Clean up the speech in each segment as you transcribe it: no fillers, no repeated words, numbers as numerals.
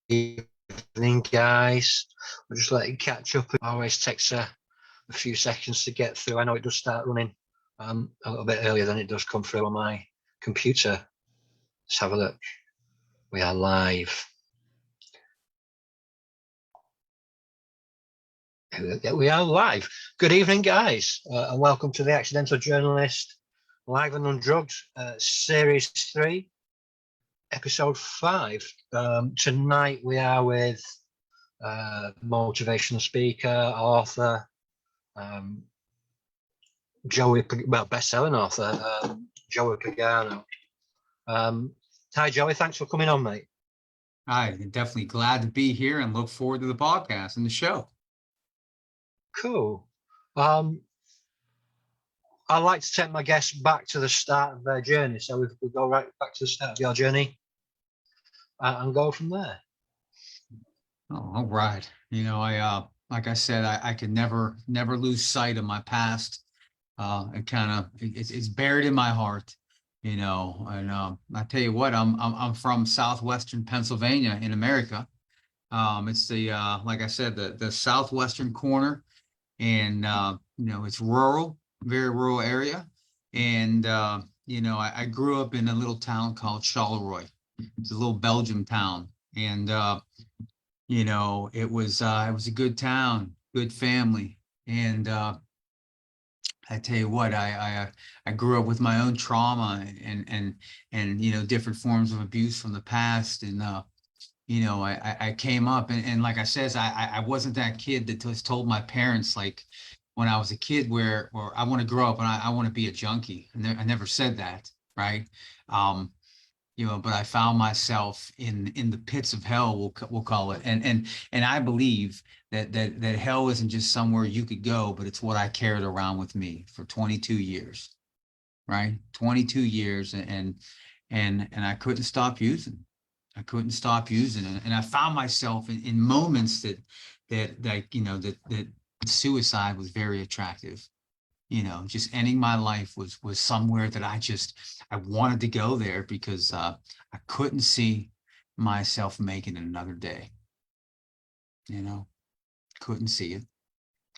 evening, guys. We'll just let it catch up. It always takes a few seconds to get through. I know it does start running a little bit earlier than it does come through on my computer. Let's have a look. We are live. We are live. Good evening, guys, and welcome to the Accidental Journalist Live and Undrugged, Series 3, Episode 5. Tonight we are with motivational speaker, author, best-selling author, Joey Pagano. Hi, Joey. Thanks for coming on, mate. I'm definitely glad to be here and look forward to the podcast and the show. Cool. I like to take my guests back to the start of their journey. So we go right back to the start of your journey and go from there. Oh, all right. You know, like I said, I could never lose sight of my past. It's buried in my heart, you know. And I tell you what, I'm from southwestern Pennsylvania in America. It's the like I said, the southwestern corner, and you know, it's rural, very rural area. And you know, I grew up in a little town called Charleroi. It's a little Belgium town, and you know, it was a good town, good family, and I tell you what, I grew up with my own trauma and you know, different forms of abuse from the past, and you know, I came up, and like I says, I wasn't that kid that just told my parents, like, when I was a kid, where or I want to grow up and I want to be a junkie. I never said that, right? You know, but I found myself in the pits of hell, we'll call it, and I believe that hell isn't just somewhere you could go, but it's what I carried around with me for 22 years, right? 22 years, and I couldn't stop using. I couldn't stop using it, and I found myself in moments that you know, that suicide was very attractive. You know, just ending my life was somewhere that I wanted to go there, because I couldn't see myself making it another day. You know, couldn't see it.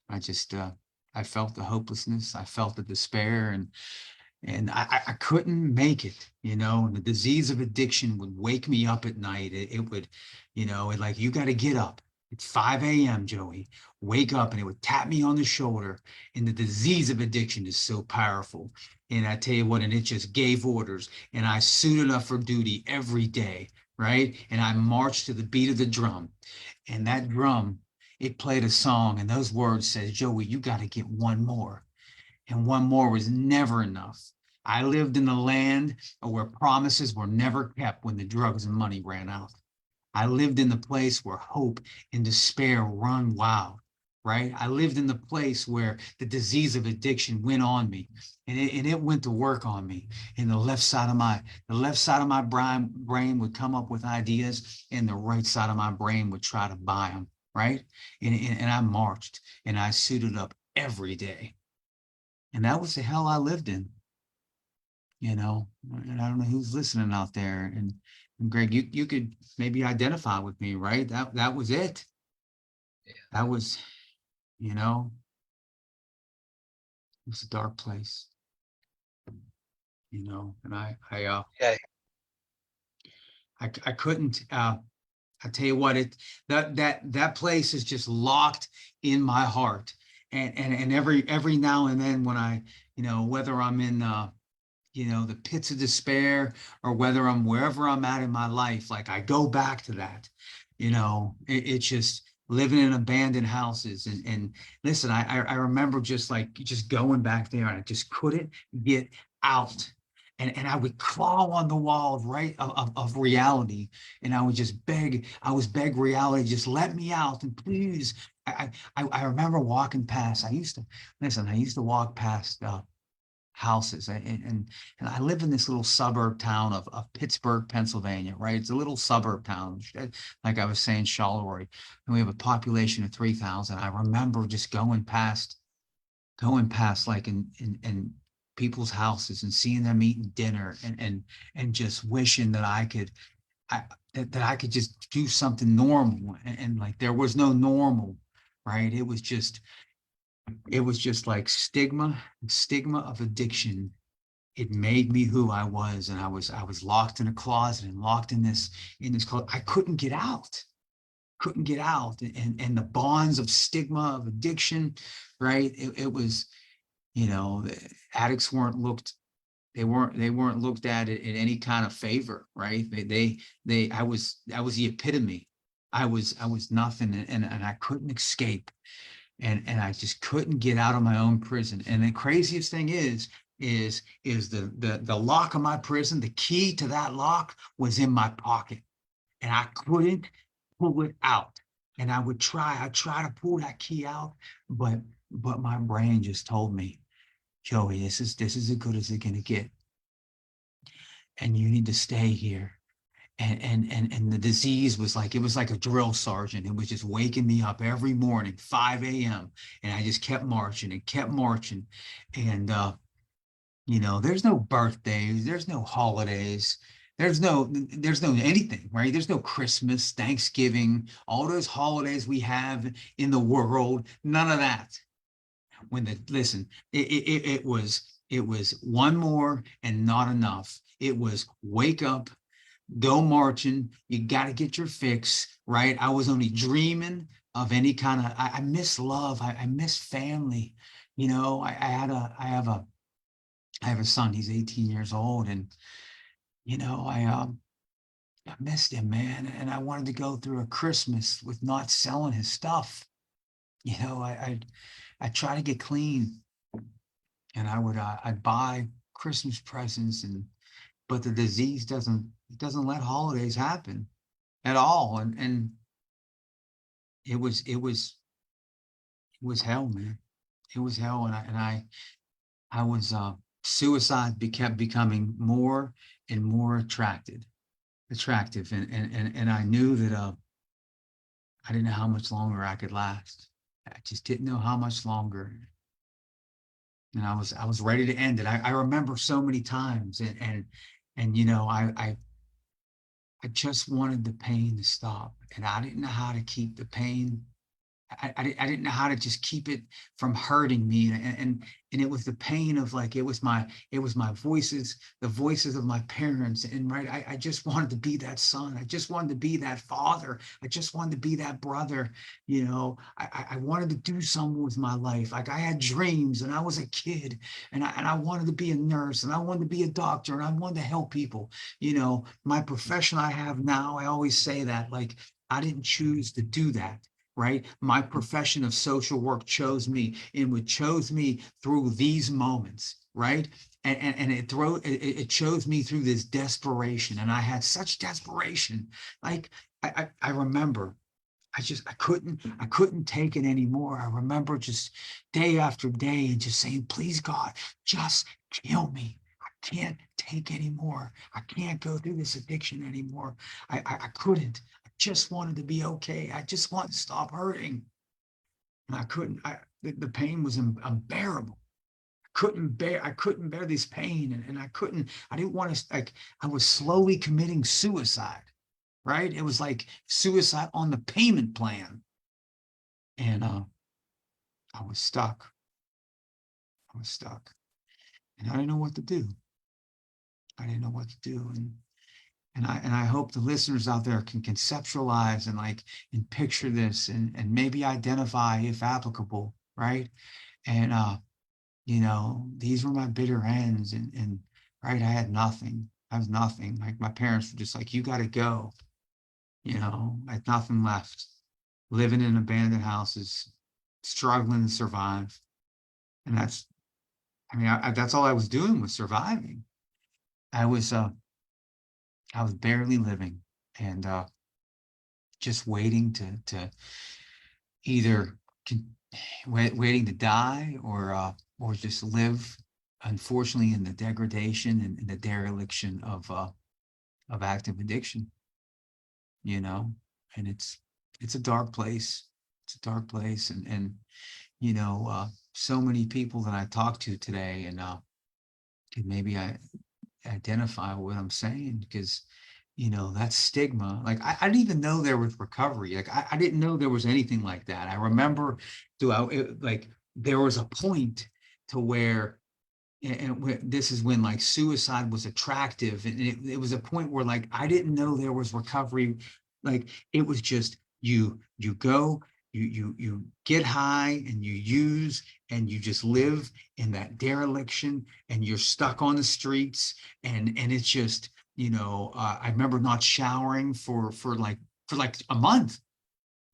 I just I felt the hopelessness. I felt the despair, and I couldn't make it. You know, and the disease of addiction would wake me up at night. It would, you know, it like, you got to get up. It's 5 a.m., Joey. Wake up. And it would tap me on the shoulder. And the disease of addiction is so powerful. And I tell you what, and it just gave orders. And I suited up for duty every day, right? And I marched to the beat of the drum. And that drum, it played a song. And those words said, Joey, you got to get one more. And one more was never enough. I lived in a land where promises were never kept when the drugs and money ran out. I lived in the place where hope and despair run wild, right? I lived in the place where the disease of addiction went on me, and it went to work on me. And the left side of my brain would come up with ideas, and the right side of my brain would try to buy them, right? And I marched and I suited up every day. And that was the hell I lived in, you know. And I don't know who's listening out there. And Greg, you could maybe identify with me, right? That was it. Yeah. That was, you know, it was a dark place, you know. And Yeah. I couldn't. I tell you what, that place is just locked in my heart. And every now and then, when I, you know, whether I'm in you know, the pits of despair, or whether I'm wherever I'm at in my life, like, I go back to that. You know, it's just living in abandoned houses, and listen, I remember just going back there, and I just couldn't get out. And I would claw on the wall, right, of reality, and I would just beg reality, just let me out, and please. I remember walking past. I used to walk past houses. And I live in this little suburb town of Pittsburgh, Pennsylvania, right? It's a little suburb town, like I was saying, Charleroi, and we have a population of 3,000. I remember just going past, like in people's houses, and seeing them eating dinner, and just wishing that I could I that I could just do something normal, and like there was no normal, right? It was just like stigma of addiction. It made me who I was, and I was locked in a closet and locked in this closet. I couldn't get out, and the bonds of stigma of addiction, right? It was, you know, addicts weren't looked they weren't looked at it in any kind of favor, right? I was the epitome. I was nothing, and I couldn't escape, and I just couldn't get out of my own prison. And the craziest thing is the lock of my prison, the key to that lock was in my pocket, and I couldn't pull it out. And I try to pull that key out, but my brain just told me, Joey, this is as good as it's gonna get, and you need to stay here. And the disease was like, it was like a drill sergeant. It was just waking me up every morning, 5 a.m. And I just kept marching and kept marching. And you know, there's no birthdays, there's no holidays, there's no anything, right? There's no Christmas, Thanksgiving, all those holidays we have in the world, none of that. Listen, it was one more and not enough. It was wake up, go marching. You got to get your fix, right? I was only dreaming of any kind of. I miss love. I miss family. You know, I have a son. He's 18 years old, and you know, I missed him, man. And I wanted to go through a Christmas with not selling his stuff. You know, I try to get clean, and I'd buy Christmas presents, and but the disease doesn't let holidays happen at all. And it was it was hell, man. It was hell, I was suicide kept becoming more and more attractive, and I knew that I didn't know how much longer I could last. I just didn't know how much longer, and I was ready to end it. I remember so many times, and you know, I just wanted the pain to stop, and I didn't know how to keep the pain. I didn't know how to just keep it from hurting me, and it was the pain of like it was my voices, the voices of my parents, and right, I just wanted to be that son, I just wanted to be that father, I just wanted to be that brother. You know, I wanted to do something with my life. Like I had dreams, and I was a kid, and I wanted to be a nurse, and I wanted to be a doctor, and I wanted to help people. You know, my profession I have now, I always say that like I didn't choose to do that, right? My profession of social work chose me, and it chose me through these moments, right? And it chose me through this desperation. And I had such desperation. Like I remember I couldn't take it anymore. I remember just day after day and just saying, please God, just kill me. I can't take anymore. I can't go through this addiction anymore. I couldn't. I just wanted to be okay. I just wanted to stop hurting. And I couldn't. The pain was unbearable. I couldn't bear this pain. And I didn't want to, like, I was slowly committing suicide, right? It was like suicide on the payment plan. And I was stuck. I was stuck. And I didn't know what to do. I didn't know what to do. And I hope the listeners out there can conceptualize and like and picture this, and maybe identify if applicable, right? And you know, these were my bitter ends, and right, I had nothing. I was nothing. Like my parents were just like, you gotta go. You know, I had nothing left. Living in abandoned houses, struggling to survive. And I mean, that's all I was doing was surviving. I was uh I was barely living, and just waiting to either waiting to die, or just live, unfortunately, in the degradation and in the dereliction of active addiction. You know, and it's a dark place. It's a dark place, and you know, so many people that I talked to today, and maybe I identify with what I'm saying, because that stigma. Like I didn't even know there was recovery. Like I didn't know there was anything like that. I remember throughout like there was a point to where this is when like suicide was attractive, and it was a point where like I didn't know there was recovery. Like it was just you go, you get high and you use, and you just live in that dereliction, and you're stuck on the streets, and it's just I remember not showering for like a month,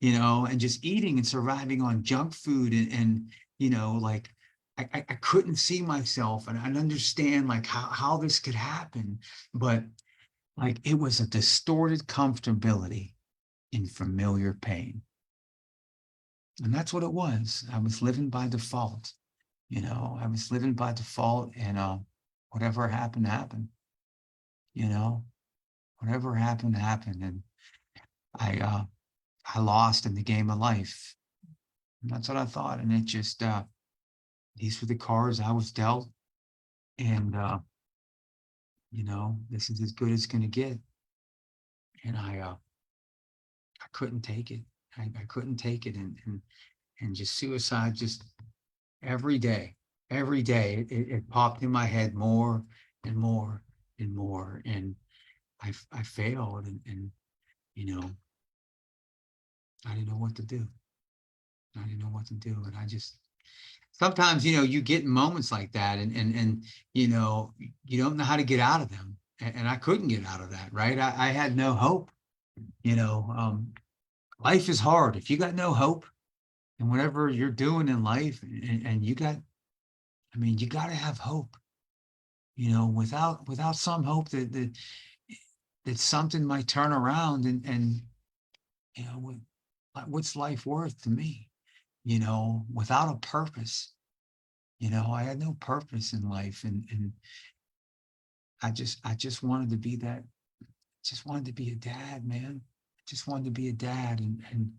and just eating and surviving on junk food, and like I couldn't see myself, and I understand like how this could happen, but like it was a distorted comfortability in familiar pain. And that's what it was. I was living by default. I was living by default, and whatever happened, happened. You know, whatever happened, happened. And I lost in the game of life. And that's what I thought. And it just these were the cards I was dealt. And this is as good as it's gonna get. And I couldn't take it. I couldn't take it. And just suicide just every day. Every day it popped in my head more and more and more. And I failed, and you know, I didn't know what to do. I didn't know what to do. And I just sometimes, you get in moments like that, and you don't know how to get out of them. And I couldn't get out of that, right? I had no hope. Life is hard. If you got no hope and whatever you're doing in life, and you got to have hope. Without some hope that something might turn around, and what's life worth to me? Without a purpose. I had no purpose in life, and I just wanted to be that. Just wanted to be a dad, man. Just wanted to be a dad, and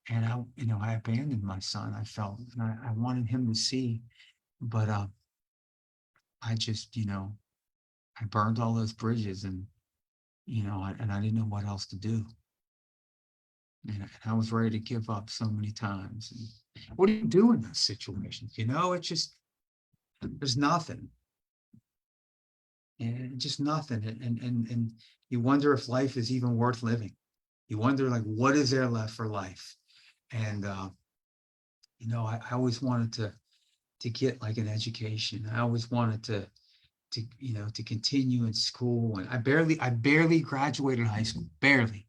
I abandoned my son. I felt, and I wanted him to see, but I just, I burned all those bridges, and and I didn't know what else to do, and I was ready to give up so many times. And what do you do in those situations? It's just there's nothing, and just nothing, and you wonder if life is even worth living. You wonder, like, what is there left for life? And I always wanted to get like an education. I always wanted to continue in school, and I barely graduated high school, barely.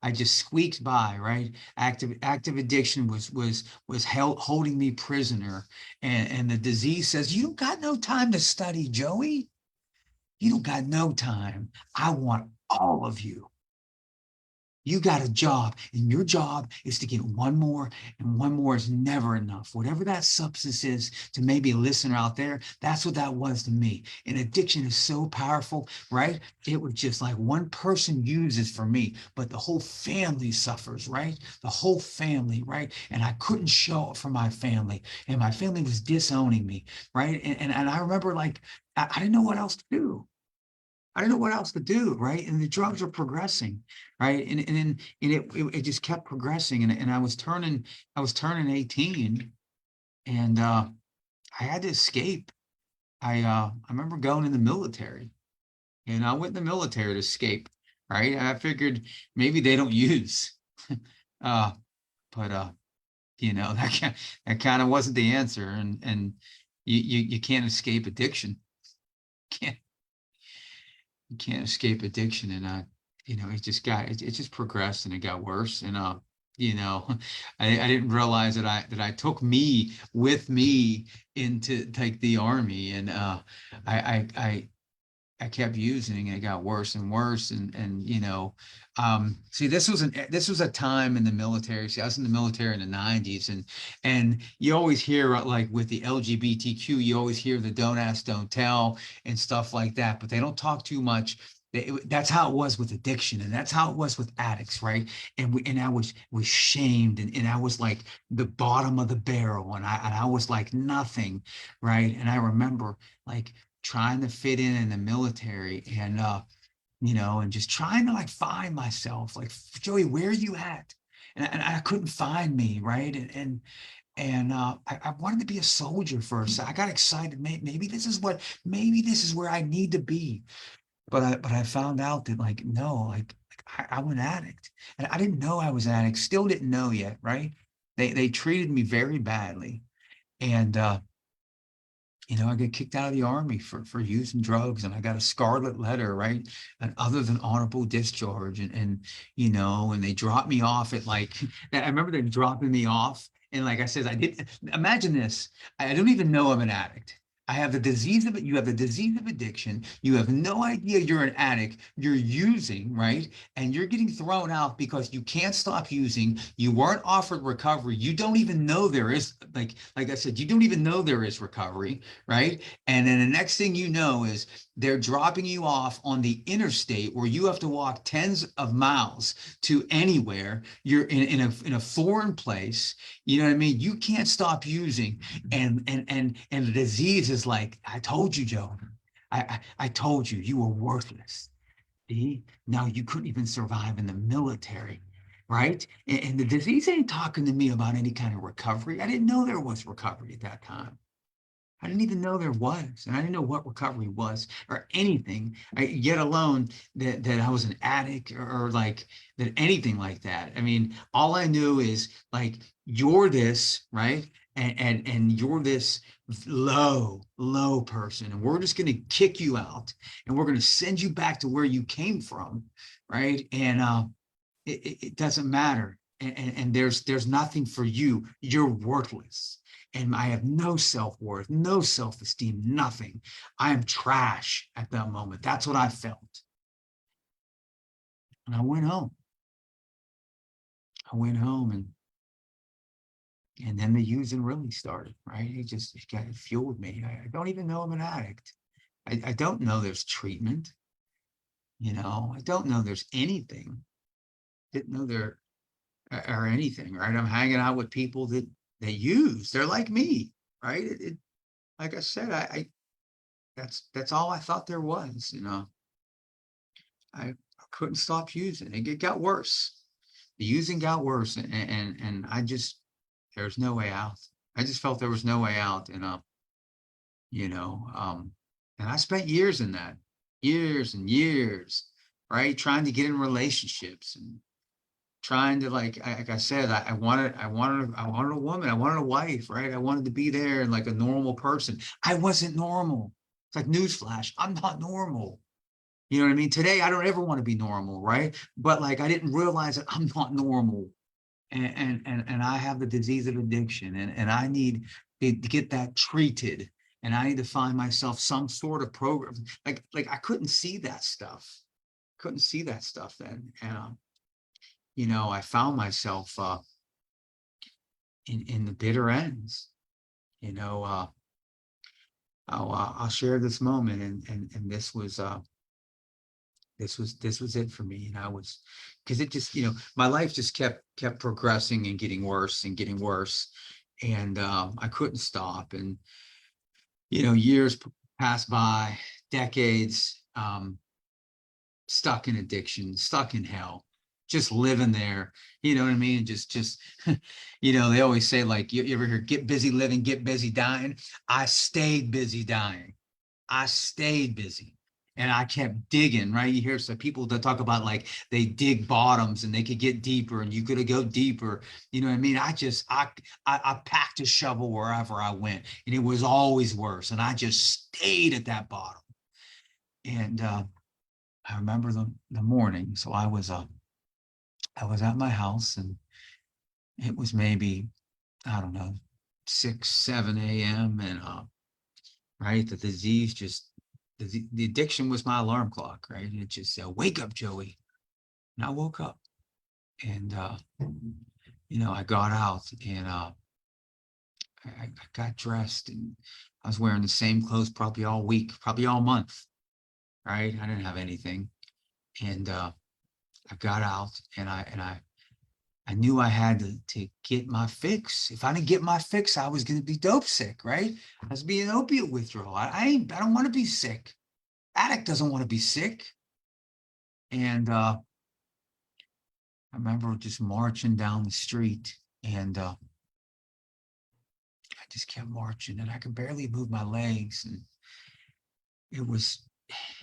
I just squeaked by, right? Active addiction was holding me prisoner, and the disease says, you don't got no time to study, Joey. You don't got no time. I want all of you. You got a job, and your job is to get one more, and one more is never enough. Whatever that substance is to maybe a listener out there, that's what that was to me. And addiction is so powerful, right? It was just like one person uses for me, but the whole family suffers, right? The whole family, right? And I couldn't show up for my family, and my family was disowning me, right? And I remember like I didn't know what else to do. I didn't know what else to do, right? And the drugs were progressing, right? And it just kept progressing. And I was turning 18, and I had to escape. I remember going in the military, and I went in the military to escape, right? I figured maybe they don't use, uh, but that kind of wasn't the answer. And you can't escape addiction. Can't you can't escape addiction. And it just progressed, and it got worse. And you know I didn't realize that I took me with me into like the army. And I I kept using, and it got worse and worse. See, this was a time in the military. See, I was in the military in the 90s, and you always hear like with the LGBTQ, you always hear the don't ask, don't tell and stuff like that, but they don't talk too much. That's how it was with addiction, and that's how it was with addicts, right? And I was shamed, and I was like the bottom of the barrel, and I was like nothing, right? And I remember like trying to fit in the military, and and just trying to like find myself, like, Joey, where are you at? And I couldn't find me, right? I wanted to be a soldier first. I got excited. Maybe this is where I need to be. But I found out that, like, no, I'm an addict, and I didn't know I was an addict. Still didn't know yet, right? They treated me very badly, and I got kicked out of the army for using drugs, and I got a scarlet letter, right? And other than honorable discharge, and they dropped me off at, like, I remember them dropping me off, and like I said, I didn't imagine this. I don't even know I'm an addict. I have the disease of it. You have the disease of addiction. You have no idea you're an addict. You're using, right? And you're getting thrown out because you can't stop using. You weren't offered recovery. You don't even know there is, like I said, you don't even know there is recovery, right? And then the next thing you know is they're dropping you off on the interstate where you have to walk tens of miles to anywhere. You're in a foreign place. You know what I mean? You can't stop using, and the disease is like, I told you, Joe. I told you you were worthless. See? Now you couldn't even survive in the military, right? And the disease ain't talking to me about any kind of recovery. I didn't know there was recovery at that time. I didn't even know there was, and I didn't know what recovery was or anything, yet alone that I was an addict, or like that, anything like that. I mean, all I knew is, like, you're this, right? And you're this low person, and we're just going to kick you out, and we're going to send you back to where you came from, right? And it doesn't matter, and there's nothing for you. You're worthless, and I have no self-worth, no self-esteem, nothing. I am trash at that moment. That's what I felt. And I went home. And then the using really started, right? It fueled me. I don't even know I'm an addict. I don't know there's treatment. I don't know there's anything. Didn't know there or anything, right? I'm hanging out with people that they use. They're like me, right? Like I said, I that's all I thought there was. I couldn't stop using. It got worse. The using got worse, and there's no way out. I just felt there was no way out, you know, um, and I spent years in that, years and years, right, trying to get in relationships and trying to, like I said, I wanted a woman, I wanted a wife, right? I wanted to be there and like a normal person. I wasn't normal. It's like, newsflash, I'm not normal. You know what I mean? Today, I don't ever want to be normal, right? But like, I didn't realize that I'm not normal, and I have the disease of addiction, and I need to get that treated, and I need to find myself some sort of program. Like I couldn't see that stuff. Couldn't see that stuff then, and I found myself in the bitter ends. You know, I'll share this moment, and this was it for me. And I was, because it just, my life just kept progressing and getting worse and getting worse, and I couldn't stop. And years passed by, decades, stuck in addiction, stuck in hell, just living there. You know what I mean? Just they always say, like, you ever hear, get busy living, get busy dying. I stayed busy dying. I stayed busy, and I kept digging, right? You hear some people that talk about, like, they dig bottoms and they could get deeper, and you could go deeper. You know what I mean? I packed a shovel wherever I went, and it was always worse. And I just stayed at that bottom. And I remember the morning. So I was at my house, and it was maybe, I don't know, 6, 7 a.m. And right, the disease just, the addiction was my alarm clock, right? And it just said, wake up, Joey. And I woke up, and I got out, and I got dressed, and I was wearing the same clothes probably all week, probably all month, right? I didn't have anything. And I got out, and I knew I had to get my fix. If I didn't get my fix, I was going to be dope sick, right? I was being opiate withdrawal. I don't want to be sick. Addict doesn't want to be sick. And I remember just marching down the street, and I just kept marching, and I could barely move my legs, and it was,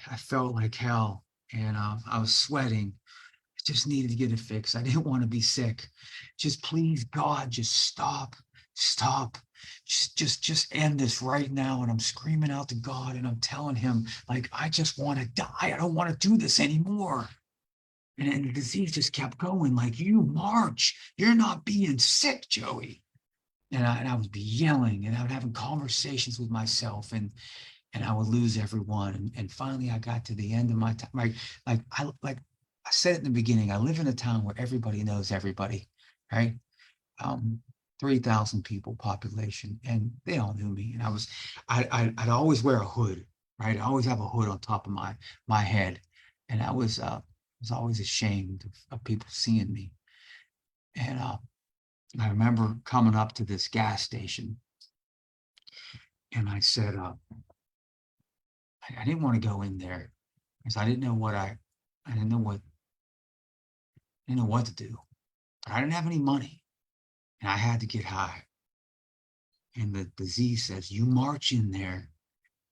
I felt like hell, and I was sweating. I just needed to get it fixed. I didn't want to be sick. Just please, God, just stop. Just end this right now. And I'm screaming out to God, and I'm telling him, like, I just want to die. I don't want to do this anymore. And the disease just kept going, like, you march. You're not being sick, Joey. And I would be yelling, and I would having conversations with myself, and I would lose everyone. And finally, I got to the end of my time. Like I said in the beginning, I live in a town where everybody knows everybody, right? Um, 3,000 people population, and they all knew me. And I'd always wear a hood, right? I always have a hood on top of my head, and I was always ashamed of people seeing me. And I remember coming up to this gas station, and I said, I didn't want to go in there because I didn't know what I didn't know what I didn't know what to do. But I didn't have any money, and I had to get high. And the disease says, you march in there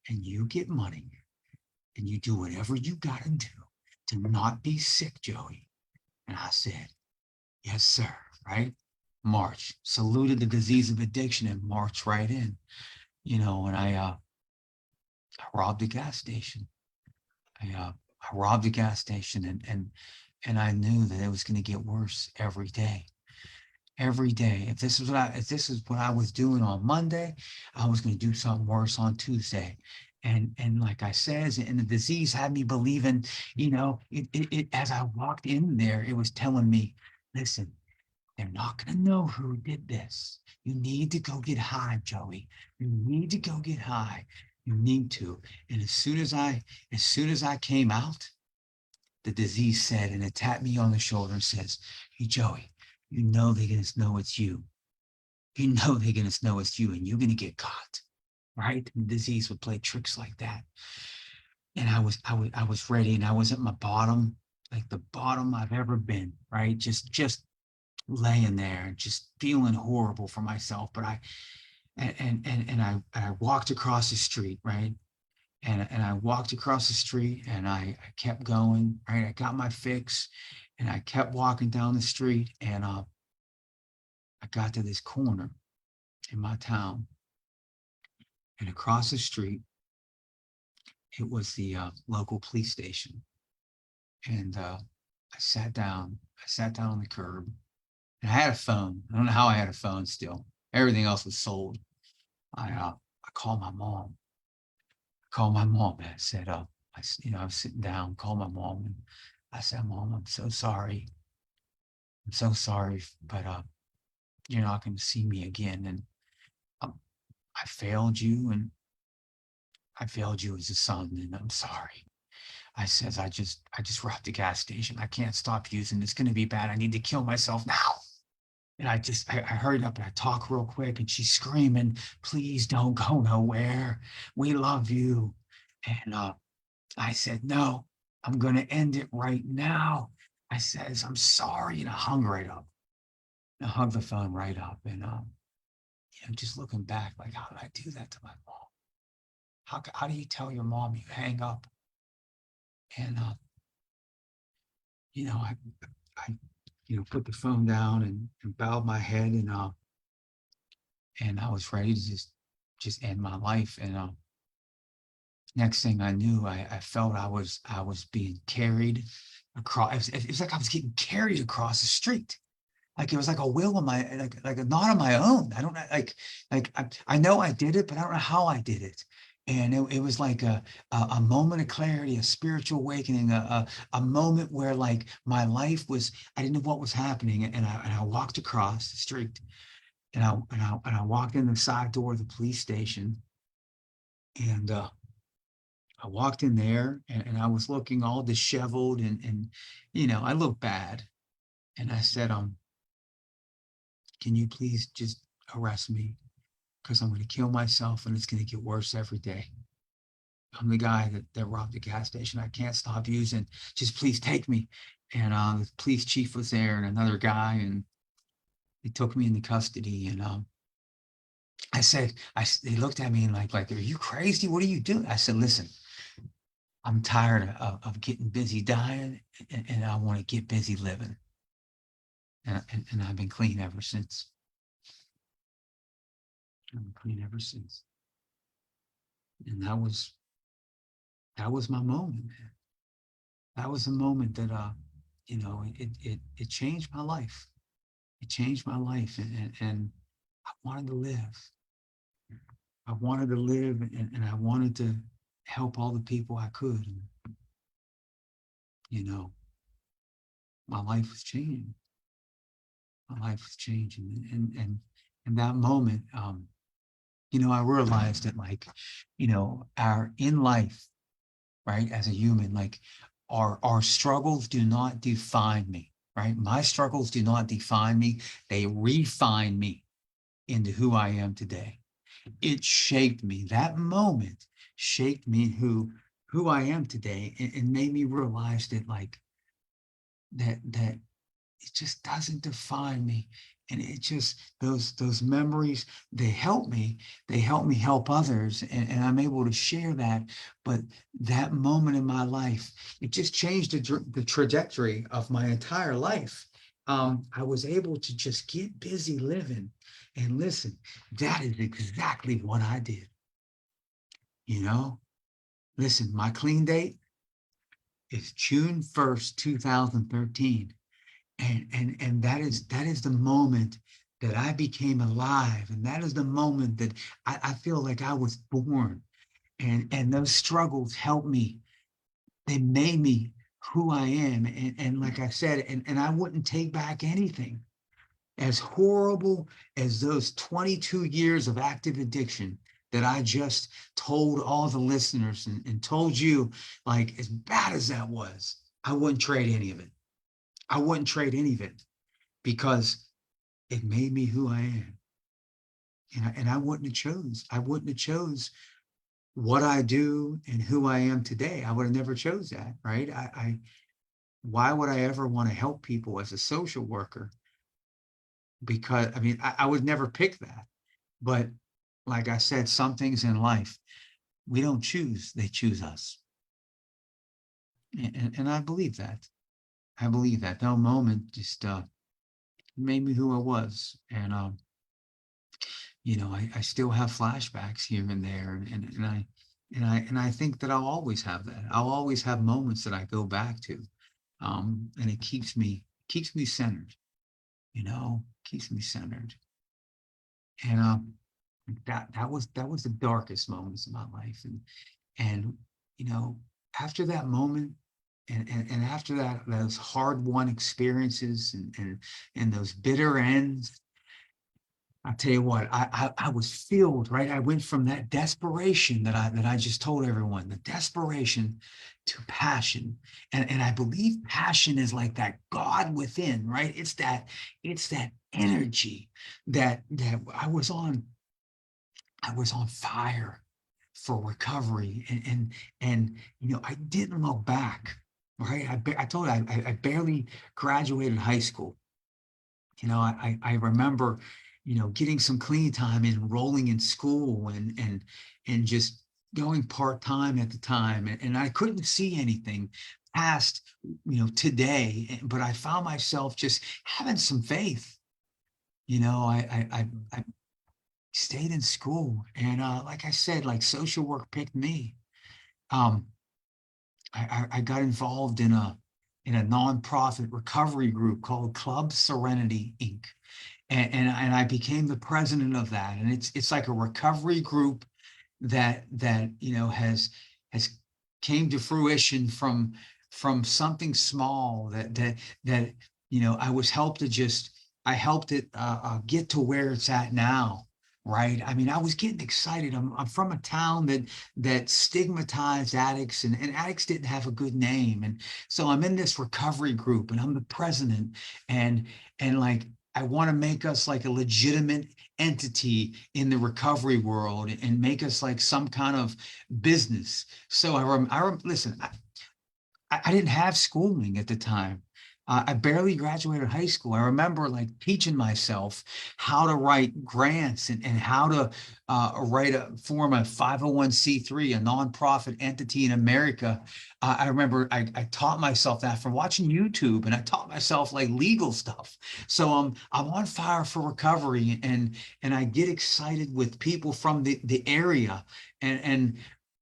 and you get money and you do whatever you got to do to not be sick, Joey. And I said, yes, sir. Right? March, saluted the disease of addiction and marched right in, and I robbed a gas station. I robbed a gas station, and I knew that it was going to get worse every day. Every day. If this is what I was doing on Monday, I was going to do something worse on Tuesday. And like I said, and the disease had me believing, it as I walked in there, it was telling me, listen, they're not going to know who did this. You need to go get high, Joey. You need to go get high. You need to. And as soon as I came out, the disease said, and it tapped me on the shoulder and says, hey, Joey, you know they're going to know it's you. You know they're going to know it's you, and you're going to get caught, right? And the disease would play tricks like that. And I was ready, and I was at my bottom, like the bottom I've ever been, right? Just laying there, just feeling horrible for myself. But I walked across the street, right? And I walked across the street, and I kept going, right? I got my fix, and I kept walking down the street, and I got to this corner in my town, and across the street, it was the local police station. And I sat down. I sat down on the curb, and I had a phone. I don't know how I had a phone still. Everything else was sold. I called my mom. I called my mom, and I said, I was sitting down, called my mom, and I said, Mom, I'm so sorry. I'm so sorry, but you're not going to see me again. And um, I failed you, and I failed you as a son, and I'm sorry. I says, I just robbed a gas station. I can't stop using. It's going to be bad. I need to kill myself now. And I hurried up and I talk real quick, and she's screaming, please don't go nowhere. We love you. And I said, no, I'm going to end it right now. I says, I'm sorry. And I hung right up. I hung the phone right up. And, just looking back, like, how did I do that to my mom? How do you tell your mom you hang up? And, I put the phone down and bowed my head, and I was ready to just end my life. And next thing I knew, I felt I was being carried across. It was like I was getting carried across the street. Like it was like a will of my, like a not on my own. I don't know, I know I did it, but I don't know how I did it. And it was like a moment of clarity, a spiritual awakening, a moment where like my life was, I didn't know what was happening. And I walked across the street, and I walked in the side door of the police station, and I walked in there, and I was looking all disheveled, and I looked bad. And I said, can you please just arrest me? Because I'm going to kill myself, and it's going to get worse every day. I'm the guy that robbed the gas station. I can't stop using. Just please take me. And the police chief was there and another guy, and they took me into custody. And I said, they looked at me and like, are you crazy? What are you doing? I said, listen, I'm tired of getting busy dying, and I want to get busy living. And I've been clean ever since. I've been clean ever since. And that was my moment, man. That was a moment that it changed my life. It changed my life, and I wanted to live. I wanted to live, and I wanted to help all the people I could. And, you know, my life was changing. My life was changing, and that moment, I realized that, like, our in life, right, as a human, like, our struggles do not define me, right? My struggles do not define me. They refine me into who I am today. It shaped me. That moment shaped me who I am today, and made me realize that, like, that it just doesn't define me. And it just, those memories, they help me help others, and I'm able to share that. But that moment in my life, it just changed the trajectory of my entire life. I was able to just get busy living. And listen, that is exactly what I did. you know Listen, my clean date is June 1st, 2013. And that is the moment that I became alive, and that is the moment that I feel like I was born. And those struggles helped me. They made me who I am. And like I said, and I wouldn't take back anything. As horrible as those 22 years of active addiction that I just told all the listeners, and told you, like, as bad as that was, I wouldn't trade any of it. I wouldn't trade any of it, because it made me who I am. And I wouldn't have chose what I do and who I am today. I would have never chose that, right? Why would I ever want to help people as a social worker? Because, I mean, I would never pick that. But like I said, some things in life we don't choose, they choose us. And I believe that. I believe that. That moment just made me who I was. And I still have flashbacks here and there, and I think that I'll always have that. I'll always have moments that I go back to, and it keeps me centered. Keeps me centered. And that was the darkest moments of my life, and you know after that moment, and after that, those hard won experiences, and those bitter ends, I'll tell you what, I was filled, right? I went from that desperation that I just told everyone, the desperation, to passion. And I believe passion is like that God within, right? It's that energy that I was on fire for recovery. And I didn't look back, right? I told you, I barely graduated high school. I remember, getting some clean time, and enrolling in school, and just going part-time at the time. And I couldn't see anything past, today, but I found myself just having some faith. I stayed in school, and like I said, like, social work picked me. Um, I got involved in a nonprofit recovery group called Club Serenity Inc. And I became the president of that. And it's like a recovery group that has came to fruition from something small that I helped it get to where it's at now. Right. I mean, I was getting excited. I'm from a town that stigmatized addicts, and addicts didn't have a good name. And so I'm in this recovery group, and I'm the president, and like, I want to make us like a legitimate entity in the recovery world and make us like some kind of business. So listen, I didn't have schooling at the time. I barely graduated high school. I remember like teaching myself how to write grants and how to form a 501c3, a nonprofit entity in America. I remember I taught myself that from watching YouTube, and I taught myself like legal stuff. So I'm on fire for recovery, and I get excited with people from the area, and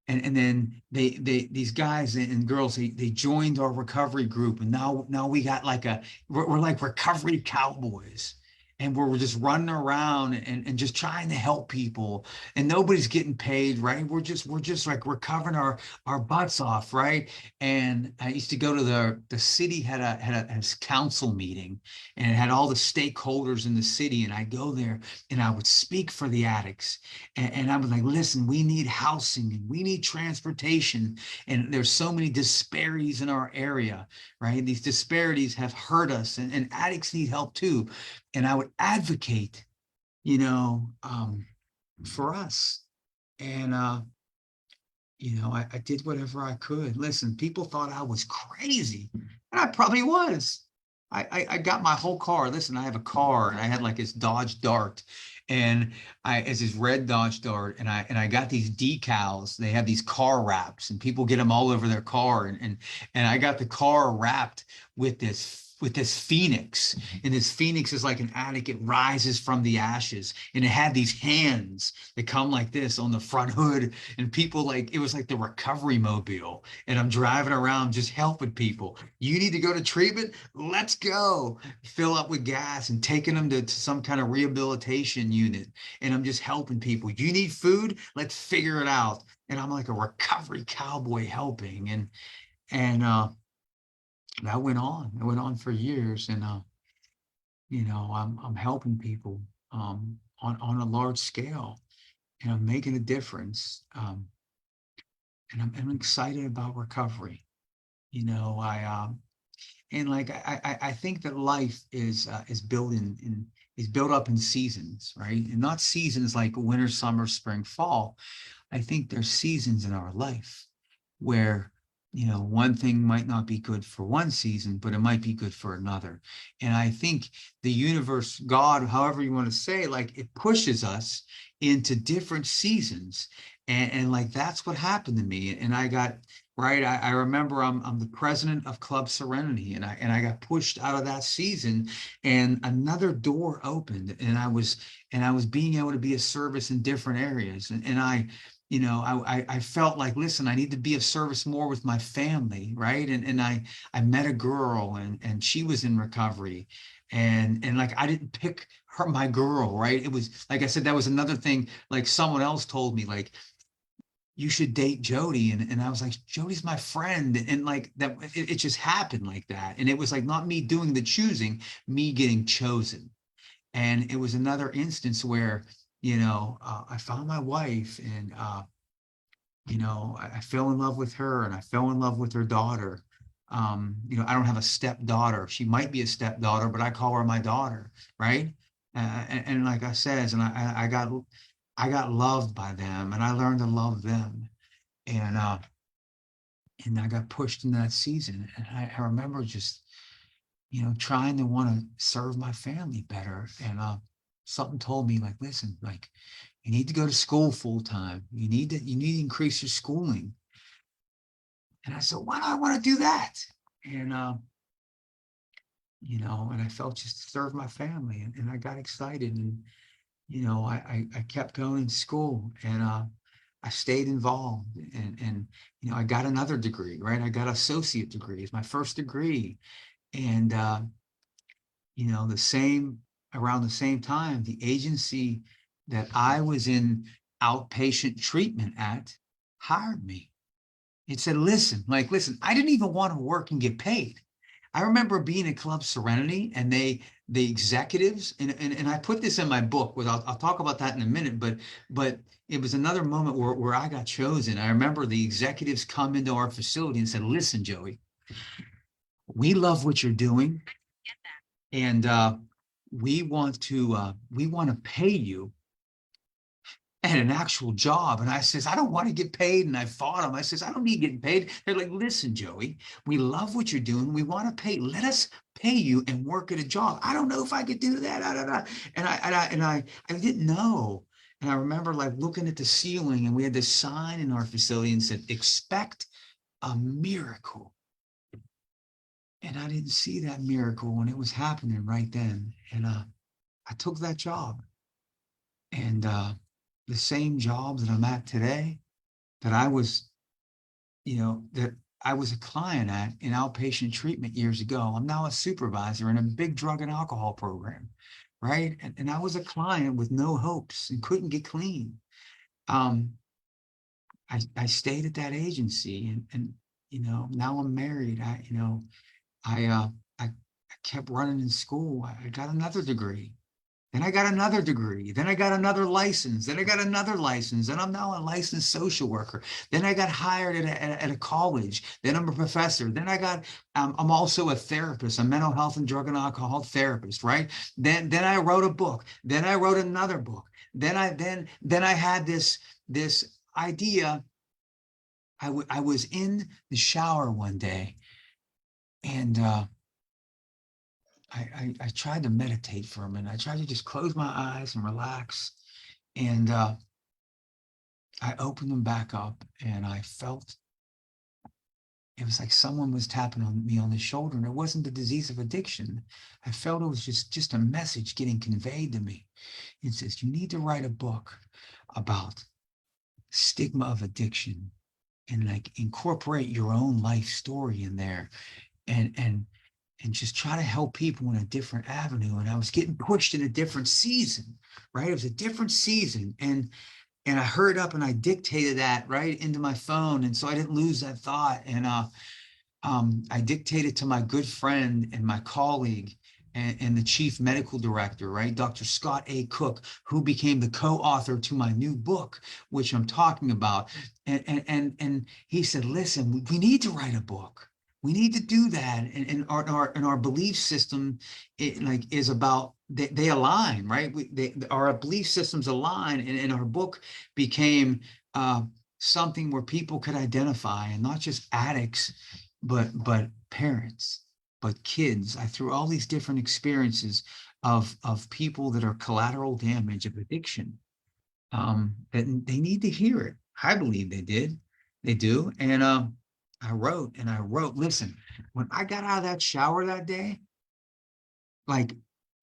then these guys and girls, they joined our recovery group, and now we got like we're like recovery cowboys, and we're just running around and just trying to help people, and nobody's getting paid, right? We're just like recovering our butts off, right? And I used to go to the city had a council meeting, and it had all the stakeholders in the city, and I go there and I would speak for the addicts, and I was like, listen, we need housing and we need transportation. And there's so many disparities in our area, right? These disparities have hurt us, and addicts need help too. And I would advocate, for us. And, I did whatever I could. Listen, people thought I was crazy, and I probably was. I got my whole car. Listen, I have a car, and I had like this Dodge Dart, and it's this red Dodge Dart, and I got these decals. They have these car wraps, and people get them all over their car, and I got the car wrapped with this phoenix, and this phoenix is like an addict. It rises from the ashes, and it had these hands that come like this on the front hood, and people, like, it was like the recovery mobile, and I'm driving around just helping people. You need to go to treatment, let's go. Fill up with gas and taking them to some kind of rehabilitation unit, and I'm just helping people. You need food, let's figure it out. And I'm like a recovery cowboy helping, and that went on. It went on for years, and I'm helping people on a large scale, and I'm making a difference. And I'm excited about recovery. And like I think that life is built up in seasons, right? And not seasons like winter, summer, spring, fall. I think there's seasons in our life where, one thing might not be good for one season, but it might be good for another. And I think the universe, God, however you want to say, like, it pushes us into different seasons. And like, that's what happened to me. And I got, right. I remember I'm the president of Club Serenity, and I got pushed out of that season, and another door opened, and I was being able to be of service in different areas. And I felt like, listen, I need to be of service more with my family, right? And I met a girl, and she was in recovery, and like, I didn't pick her, my girl, right? It was, like I said, that was another thing. Like, someone else told me, like, you should date Jody. And I was like, Jody's my friend. And like that, it just happened like that. And it was like not me doing the choosing, me getting chosen. And it was another instance where, I found my wife, and, I fell in love with her, and I fell in love with her daughter. I don't have a stepdaughter. She might be a stepdaughter, but I call her my daughter, right? And like I said, and I got loved by them, and I learned to love them. And I got pushed into that season. And I remember just, trying to want to serve my family better. And something told me, like, listen, like, you need to go to school full time. You need to increase your schooling. And I said, why do I want to do that? And and I felt just to serve my family, and I got excited, and I kept going to school, and I stayed involved, and I got another degree, right? I got associate degree. It's my first degree. And around the same time, the agency that I was in outpatient treatment at hired me. It said, listen, I didn't even want to work and get paid. I remember being at Club Serenity, and the executives, and I put this in my book. I'll talk about that in a minute, but it was another moment where I got chosen. I remember the executives come into our facility and said, listen, Joey, we love what you're doing, and we want to pay you at an actual job. And I says, I don't want to get paid. And I fought them. I says, I don't need getting paid. They're like, listen, Joey, we love what you're doing. We want to pay. Let us pay you and work at a job. I don't know if I could do that. And I didn't know. And I remember like looking at the ceiling, and we had this sign in our facility and said, expect a miracle. And I didn't see that miracle when it was happening right then. And I took that job. And the same job that I'm at today, that I was, that I was a client at in outpatient treatment years ago. I'm now a supervisor in a big drug and alcohol program, right? And I was a client with no hopes and couldn't get clean. I stayed at that agency, and now I'm married. I kept running in school. I got another degree. Then I got another degree. Then I got another license. Then I got another license. Then I'm now a licensed social worker. Then I got hired at a college. Then I'm a professor. Then I'm also a therapist, a mental health and drug and alcohol therapist, right? Then I wrote a book. Then I wrote another book. Then I had this idea. I was in the shower one day, and I tried to meditate for a minute. I tried to just close my eyes and relax. And I opened them back up, and I felt it was like someone was tapping on me on the shoulder. And it wasn't the disease of addiction. I felt it was just a message getting conveyed to me. It says, you need to write a book about stigma of addiction, and like incorporate your own life story in there, and just try to help people in a different avenue. And I was getting pushed in a different season, right? It was a different season. And I hurried up and I dictated that right into my phone. And so I didn't lose that thought. And I dictated to my good friend and my colleague, and the chief medical director, right? Dr. Scott A. Cook, who became the co-author to my new book, which I'm talking about. And he said, listen, we need to write a book. We need to do that. And our belief system, is about, they align, right? Our belief systems align, and our book became something where people could identify, and not just addicts, but parents, but kids. I threw all these different experiences of people that are collateral damage of addiction, that they need to hear it. I believe they do. And I wrote. Listen, when I got out of that shower that day, like,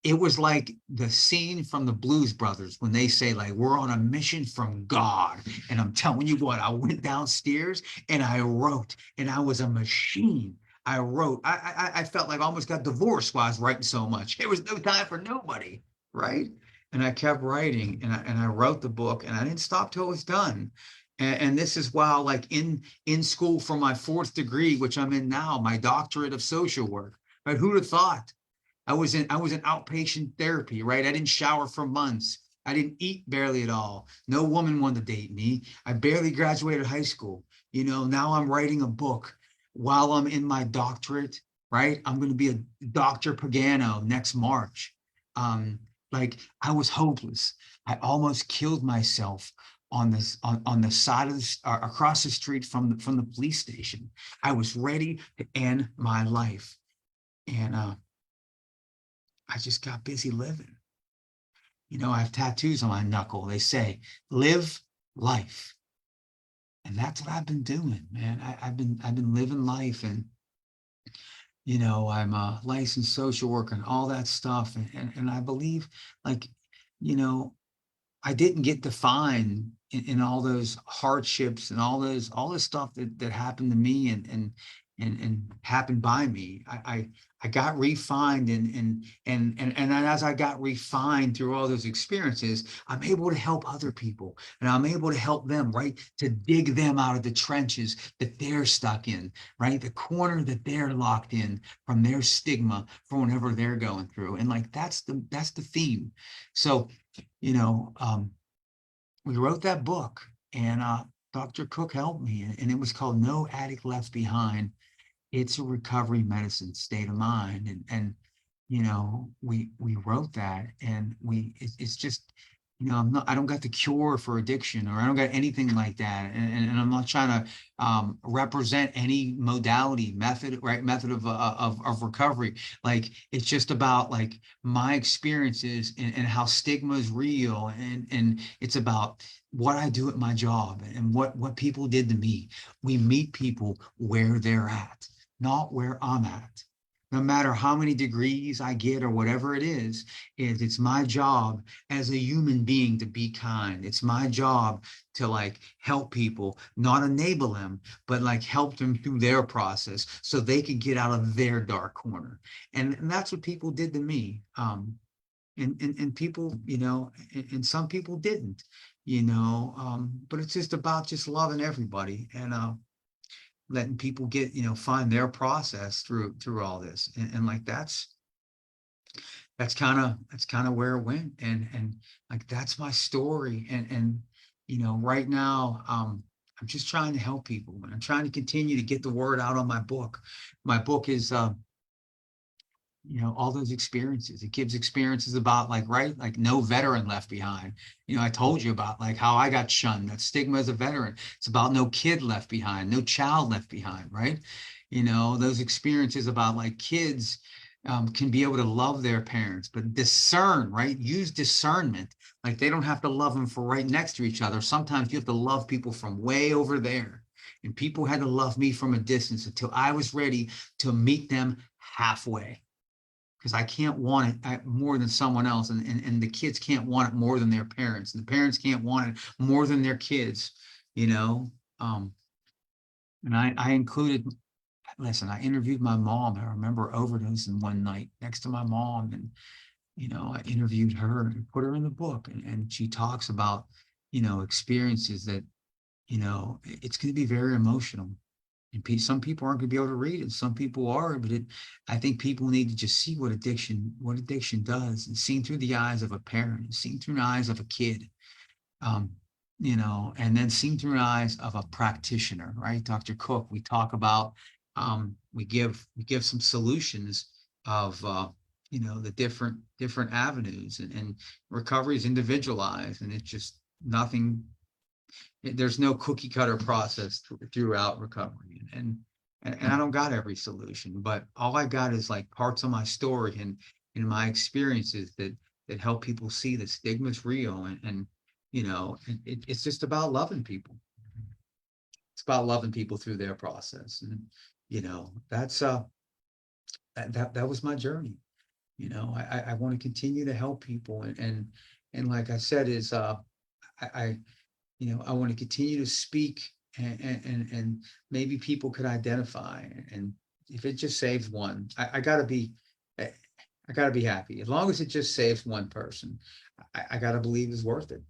it was like the scene from the Blues Brothers when they say, like, we're on a mission from God. And I'm telling you what, I went downstairs and I wrote, and I was a machine. I wrote. I felt like I almost got divorced while I was writing so much. There was no time for nobody, right? And I kept writing, and I wrote the book, and I didn't stop till it was done. And this is while, like, in school for my 4th degree, which I'm in now, my doctorate of social work. Right? Who'd have thought? I was in outpatient therapy, right? I didn't shower for months. I didn't eat barely at all. No woman wanted to date me. I barely graduated high school. Now I'm writing a book while I'm in my doctorate, right? I'm going to be a Dr. Pagano next March. Like, I was hopeless. I almost killed myself on the side of across the street from the police station. I was ready to end my life. And I just got busy living. I have tattoos on my knuckle. They say, live life. And that's what I've been doing, man. I've been living life. And, I'm a licensed social worker and all that stuff. And I believe, like, I didn't get defined in all those hardships and all this stuff that happened to me and happened by me. I got refined, and as I got refined through all those experiences, I'm able to help other people, and I'm able to help them, right, to dig them out of the trenches that they're stuck in, right, the corner that they're locked in from their stigma, from whatever they're going through. And, like, that's the theme. So, we wrote that book, and Dr. Cook helped me, and it was called No Addict Left Behind. It's a recovery medicine state of mind. And we wrote that, and it's just, I don't got the cure for addiction, or I don't got anything like that. And I'm not trying to represent any modality, method, right? Method of recovery. Like, it's just about like my experiences, and how stigma is real. And it's about what I do at my job, and what people did to me. We meet people where they're at, not where I'm at. No matter how many degrees I get or whatever it is, it's my job as a human being to be kind. It's my job to like help people, not enable them, but like help them through their process so they can get out of their dark corner. And that's what people did to me. And people, and some people didn't, but it's just about just loving everybody, and letting people get, find their process through all this. And like that's kind of where it went. And like that's my story. And right now, I'm just trying to help people, and I'm trying to continue to get the word out on my book. My book is all those experiences. It gives experiences about, like, right, like no veteran left behind. I told you about like how I got shunned, that stigma as a veteran. It's about no kid left behind, no child left behind, right? Those experiences about like kids can be able to love their parents, but discern, right? Use discernment. Like, they don't have to love them for right next to each other. Sometimes you have to love people from way over there. And people had to love me from a distance until I was ready to meet them halfway, because I can't want it more than someone else. And the kids can't want it more than their parents. And the parents can't want it more than their kids, you know? Um, and I included, listen, I interviewed my mom. I remember overdosing one night next to my mom. And, I interviewed her and put her in the book. And she talks about, experiences that, it's going to be very emotional. And some people aren't going to be able to read it. Some people are, but I think people need to just see what addiction does, and seen through the eyes of a parent, seen through the eyes of a kid, um, and then seen through the eyes of a practitioner, right? Dr. Cook, we talk about, we give some solutions of, the different avenues, and recovery is individualized, and it's just nothing. There's no cookie cutter process throughout recovery. And I don't got every solution, but all I got is like parts of my story, and my experiences that help people see the stigma's real. And it's just about loving people. It's about loving people through their process. And that's that was my journey. I want to continue to help people. And like I said, is I I want to continue to speak, and maybe people could identify. And if it just saves one, I gotta be, I gotta be happy. As long as it just saves one person, I gotta believe it's worth it,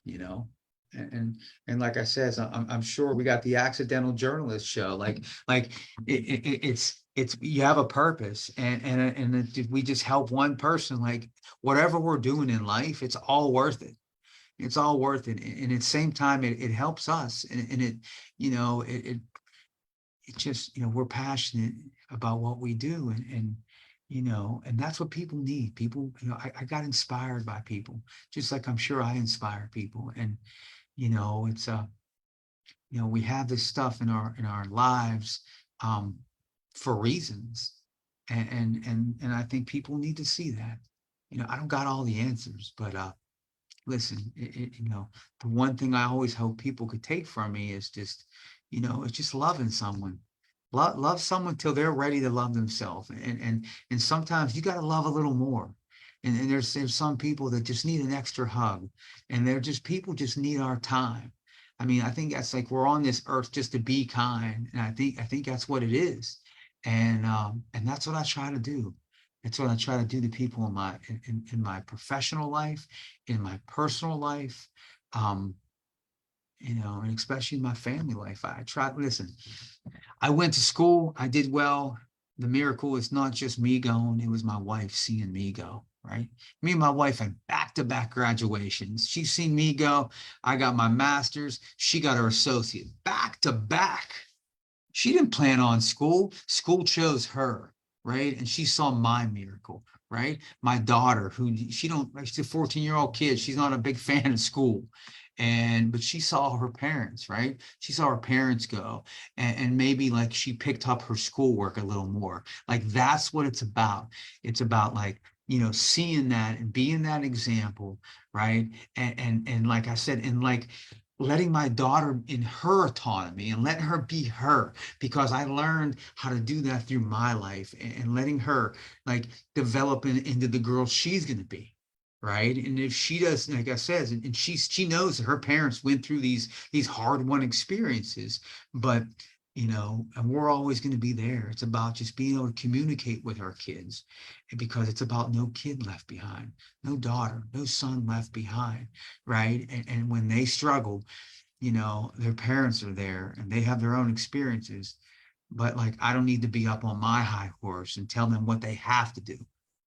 you know? And like I said, I'm sure we got the accidental journalist show. Like it's you have a purpose, and if we just help one person, like whatever we're doing in life, it's all worth it. It's all worth it. And at the same time, it helps us. And it, it just, we're passionate about what we do. And that's what people need. People, I got inspired by people, just like I'm sure I inspire people. And, it's, we have this stuff in our lives, for reasons. And I think people need to see that. I don't got all the answers, but, listen, the one thing I always hope people could take from me is just, it's just loving someone. Love someone till they're ready to love themselves. And sometimes you got to love a little more. And there's some people that just need an extra hug. And they're just, people just need our time. I mean, I think that's like, we're on this earth just to be kind. And I think that's what it is. And that's what I try to do. It's what I try to do to people in my professional life, in my personal life, um, and especially in my family life. I try. Listen, I went to school. I did well. The miracle is not just me going; it was my wife seeing me go. Right? Me and my wife had back-to-back graduations. She's seen me go. I got my master's. She got her associate. Back to back. She didn't plan on school. School chose her. right? And she saw my miracle, right? My daughter, who she's a 14-year-old kid. She's not a big fan of school. But she saw her parents, right? She saw her parents go, and maybe like she picked up her schoolwork a little more. Like that's what it's about. It's about like, seeing that and being that example, right? And like I said, and like letting my daughter in her autonomy and letting her be her, because I learned how to do that through my life, and letting her like develop into the girl she's going to be, right? And if she does, like I said, and she knows that her parents went through these hard won experiences, but and we're always going to be there. It's about just being able to communicate with our kids, and because it's about no kid left behind, no daughter, no son left behind, right? And when they struggle, their parents are there and they have their own experiences, but like I don't need to be up on my high horse and tell them what they have to do.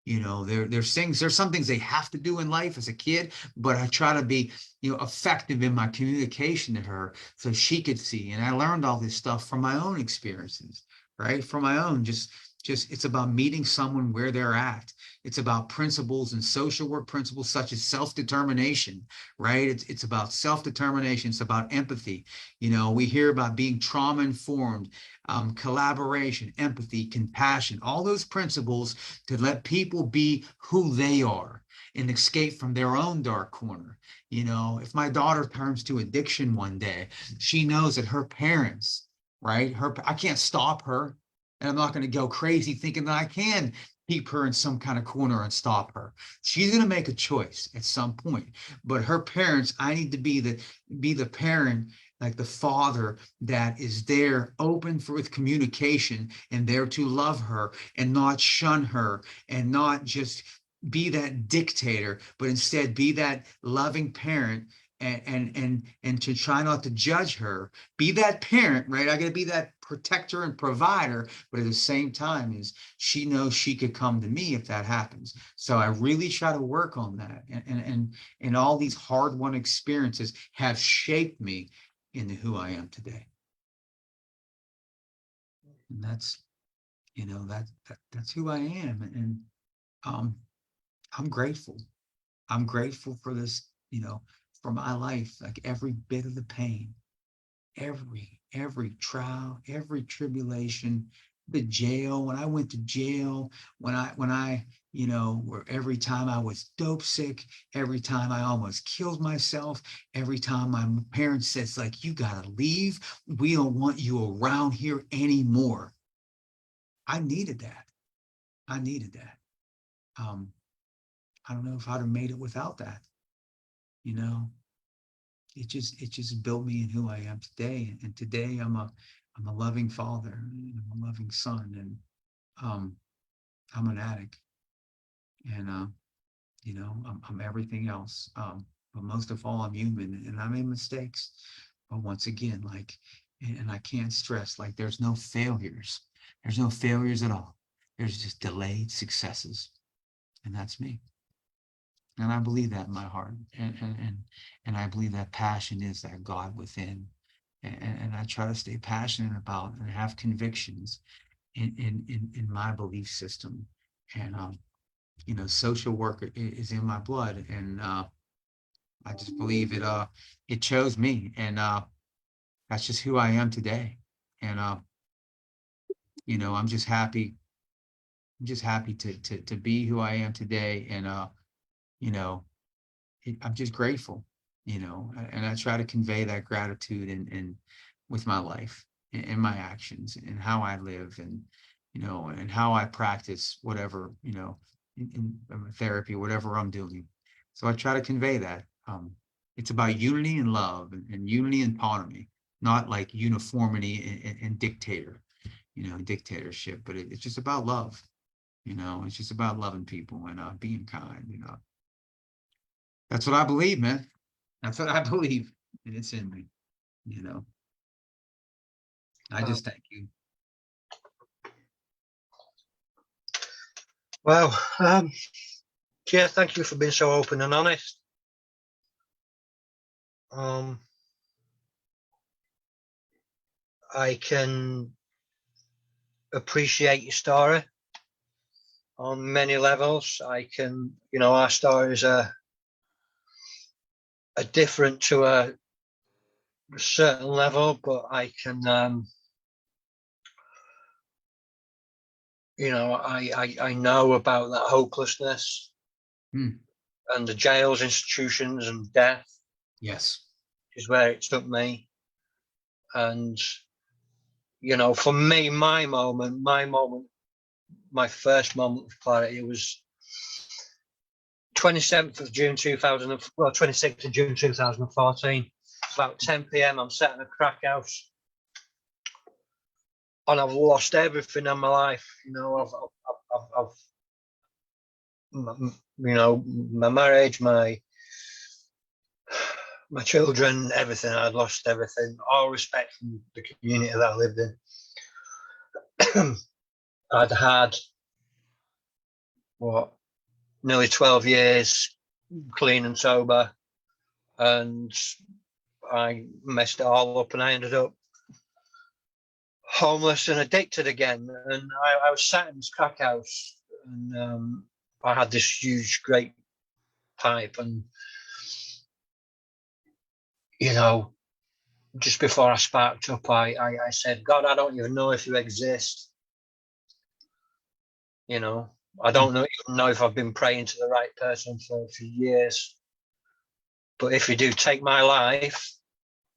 There's some things they have to do in life as a kid, but I try to be, effective in my communication to her so she could see. And I learned all this stuff from my own experiences, right? From my own, just it's about meeting someone where they're at. It's about principles and social work principles such as self-determination, right? It's about self-determination. It's about empathy. We hear about being trauma informed, collaboration, empathy, compassion, all those principles to let people be who they are and escape from their own dark corner. If my daughter turns to addiction one day, she knows that her parents, right? I can't stop her, and I'm not going to go crazy thinking that I can keep her in some kind of corner and stop her. She's going to make a choice at some point, but her parents, I need to be the parent, like the father that is there open with communication and there to love her and not shun her and not just be that dictator, but instead be that loving parent, and to try not to judge her, be that parent, right? I got to be that protector and provider, but at the same time is she knows she could come to me if that happens. So I really try to work on that, and all these hard won experiences have shaped me into who I am today. And that's that's who I am. And um I'm grateful. I'm grateful for this, for my life, like every bit of the pain, every trial, every tribulation, the jail, when I went to jail, when I where every time I was dope sick, every time I almost killed myself, every time my parents says like, you gotta leave, we don't want you around here anymore. I needed that. I needed that. Um, I don't know if I'd have made it without that. You know, it just built me in who I am today. And today I'm a loving father, and I'm a loving son, and um, I'm an addict, and I'm everything else. But most of all, I'm human, and I made mistakes. But once again, like, and I can't stress, like, there's no failures. There's no failures at all. There's just delayed successes, and that's me. And I believe that in my heart, and I believe that passion is that God within, and I try to stay passionate about and have convictions in my belief system, and social work is in my blood, and I just believe it chose me, and that's just who I am today, and I'm just happy. I'm just happy to be who I am today, and you know I'm just grateful, and I try to convey that gratitude in with my life and my actions and how I live, and how I practice whatever, in therapy, whatever I'm doing. So I try to convey that. It's about unity and love, and unity and autonomy, not like uniformity and dictatorship, but it's just about love. It's just about loving people and being kind. That's what I believe, man. That's what I believe, and it's in me. You know, I Wow. just thank you. Wow. Yeah, thank you for being so open and honest. Um, I can appreciate your story. on many levels. I can, our stories are different to a certain level, but I can, I know about that hopelessness Hmm. and the jails, institutions, and death Yes. is where it took me. And, for me, my first moment of clarity was 27th of June 26th of June 2014. About 10 p.m. I'm sat in a crack house, and I've lost everything in my life. I've my marriage, my children, everything. I'd lost everything. All respect from the community that I lived in. I'd had nearly 12 years clean and sober, and I messed it all up, and I ended up homeless and addicted again. And I was sat in this crack house, and I had this huge, great pipe, and just before I sparked up, I said, God, I don't even know if you exist. I don't even know if I've been praying to the right person for years. But if you do take my life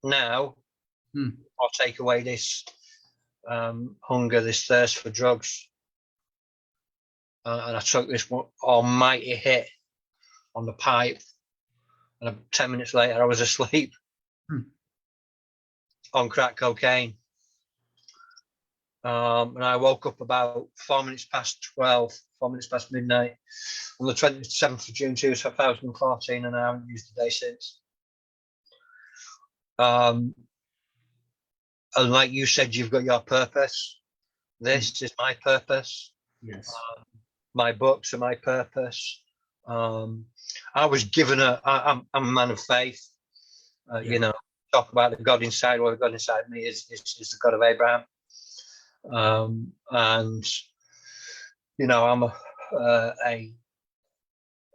now, or take away this hunger, this thirst for drugs, and I took this almighty hit on the pipe, and 10 minutes later I was asleep on crack cocaine. And I woke up about 4 minutes past 12, 4 minutes past midnight on the 27th of June 2014, and I haven't used a day since. And like you said, you've got your purpose. This is my purpose. Yes. My books are my purpose. I was given I'm a man of faith. Talk about the God inside. Well, the God inside me is the God of Abraham. And I'm a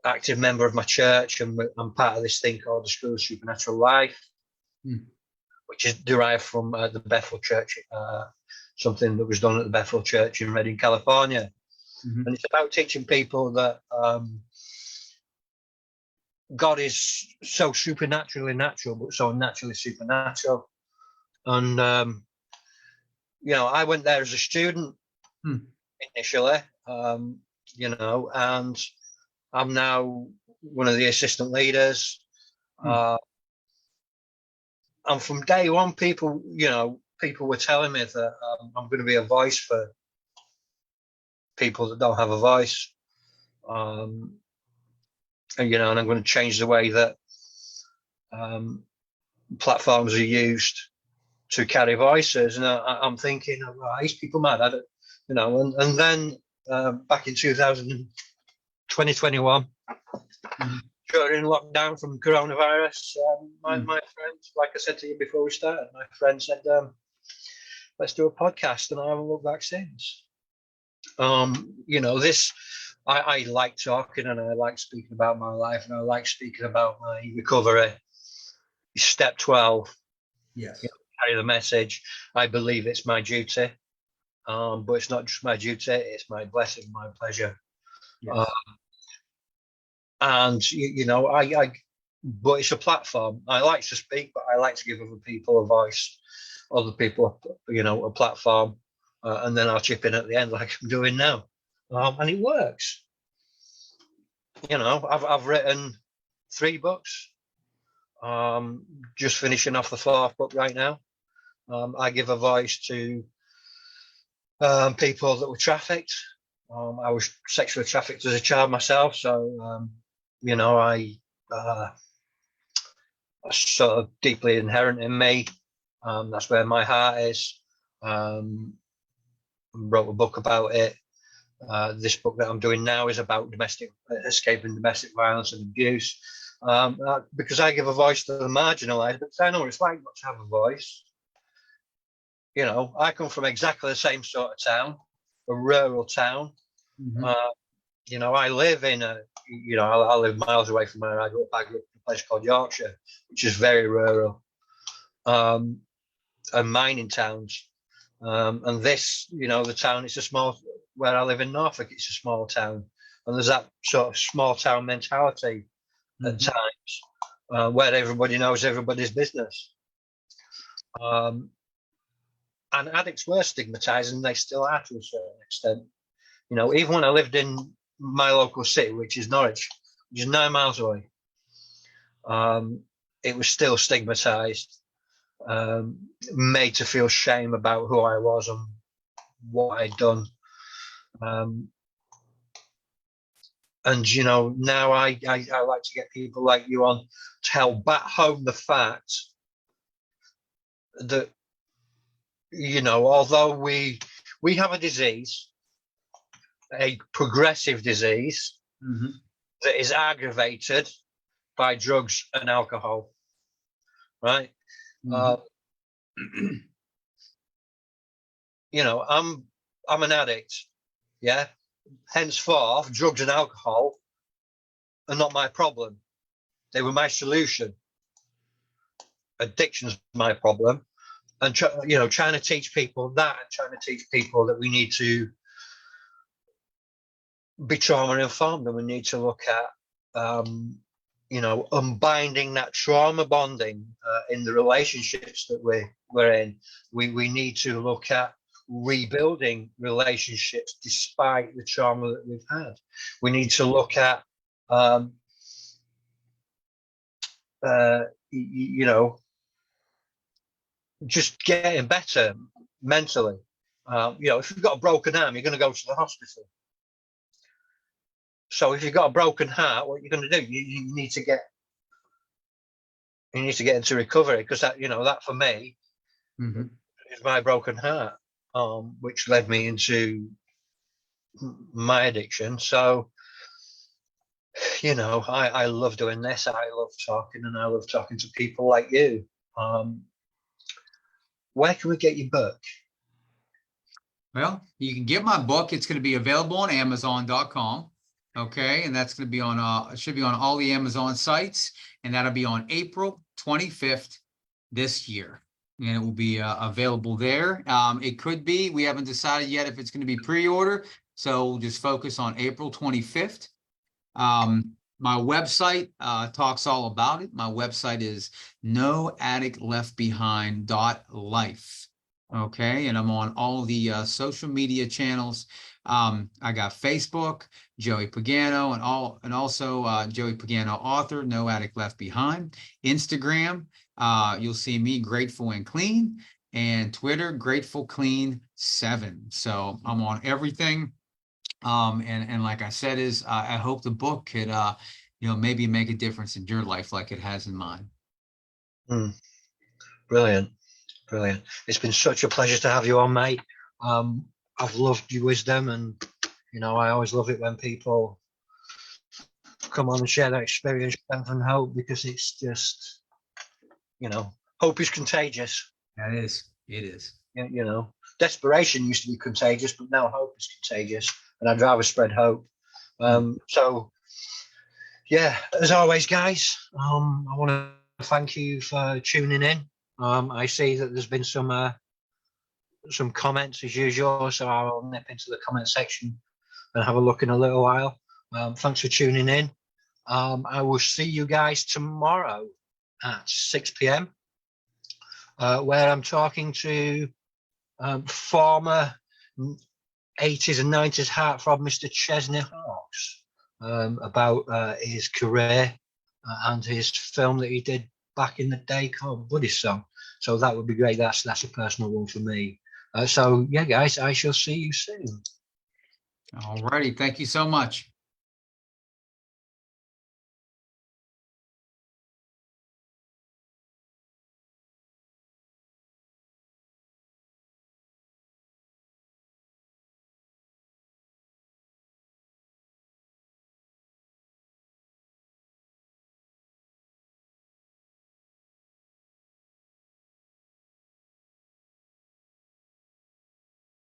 active member of my church, and I'm part of this thing called the School of Supernatural Life, which is derived from the Bethel Church, something that was done at the Bethel Church in Redding, California. And it's about teaching people that God is so supernaturally natural, but so naturally supernatural. And I went there as a student initially, and I'm now one of the assistant leaders. And from day one, people were telling me that I'm going to be a voice for people that don't have a voice. And I'm going to change the way that platforms are used to carry voices. And I'm thinking, these people mad? And then back in 2021, during lockdown from coronavirus, my friends, like I said to you before we started, my friend said, let's do a podcast, and I haven't looked back since. I like talking, and I like speaking about my life, and I like speaking about my recovery. Step 12. Yes. Carry the message. I believe it's my duty, but it's not just my duty, it's my blessing, my pleasure. Yes. But it's a platform. I like to speak, but I like to give other people a voice, other people, a platform, and then I'll chip in at the end like I'm doing now, and it works. I've written 3 books. Just finishing off the 4th book right now. I give a voice to people that were trafficked. I was sexually trafficked as a child myself, so I sort of deeply inherent in me. That's where my heart is. Wrote a book about it. This book that I'm doing now is about escaping domestic violence and abuse, because I give a voice to the marginalised. Because I know what it's like not to have a voice. I come from exactly the same sort of town, a rural town. You know, I live in a, you know, I live miles away from where I grew up. I grew up in a place called Yorkshire, which is very rural, and mining towns. And this, you know, the town, it's a small, where I live in Norfolk, it's a small town. And there's that sort of small town mentality at times, where everybody knows everybody's business. And addicts were stigmatized, and they still are to a certain extent. You know, even when I lived in my local city, which is Norwich, which is 9 miles away, it was still stigmatized, made to feel shame about who I was and what I'd done. And, you know, now I like to get people like you on to help bat home the fact that, you know, although we have a disease, a progressive disease that is aggravated by drugs and alcohol, right? You know, I'm an addict, yeah. Henceforth, drugs and alcohol are not my problem. They were my solution. Addiction's my problem. And, you know, trying to teach people that, and trying to teach people that we need to be trauma informed, and we need to look at, you know, unbinding that trauma bonding in the relationships that we're in. We need to look at rebuilding relationships despite the trauma that we've had. We need to look at, you know, just getting better mentally. You know, if you've got a broken arm, you're going to go to the hospital. So if you've got a broken heart, what you're going to do? You need to get into recovery, because that, you know, that for me is my broken heart, which led me into my addiction. So, you know, I love doing this. I love talking, and I love talking to people like you. Where can we get your book? Well, you can get my book. It's going to be available on Amazon.com. Okay. And that's going to be on, it should be on all the Amazon sites. And that'll be on April 25th this year. And it will be available there. It could be, we haven't decided yet if it's going to be pre-order. So we'll just focus on April 25th. My website talks all about it. My website is noaddictleftbehind.life. Okay, and I'm on all the social media channels. I got Facebook, Joey Pagano, and also Joey Pagano Author, No Addict Left Behind. Instagram, you'll see me, Grateful and Clean, and Twitter, Grateful Clean 7. So I'm on everything. And like I said, I hope the book could, you know, maybe make a difference in your life like it has in mine. Brilliant. Brilliant. It's been such a pleasure to have you on, mate. I've loved your wisdom, and, you know, I always love it when people come on and share their experience, strength and hope, because it's just, you know, hope is contagious. That is. It is. You know, desperation used to be contagious, but now hope is contagious, and I'd rather spread hope. So, yeah, as always, guys, I want to thank you for tuning in. I see that there's been some comments as usual, so I'll nip into the comment section and have a look in a little while. Thanks for tuning in. I will see you guys tomorrow at 6 p.m. Where I'm talking to former 80s and 90s heartthrob Mr. Chesney Hawkes about his career and his film that he did back in the day called Buddy Song. So that would be great. That's a personal one for me. So yeah, guys, I shall see you soon. All righty. Thank you so much.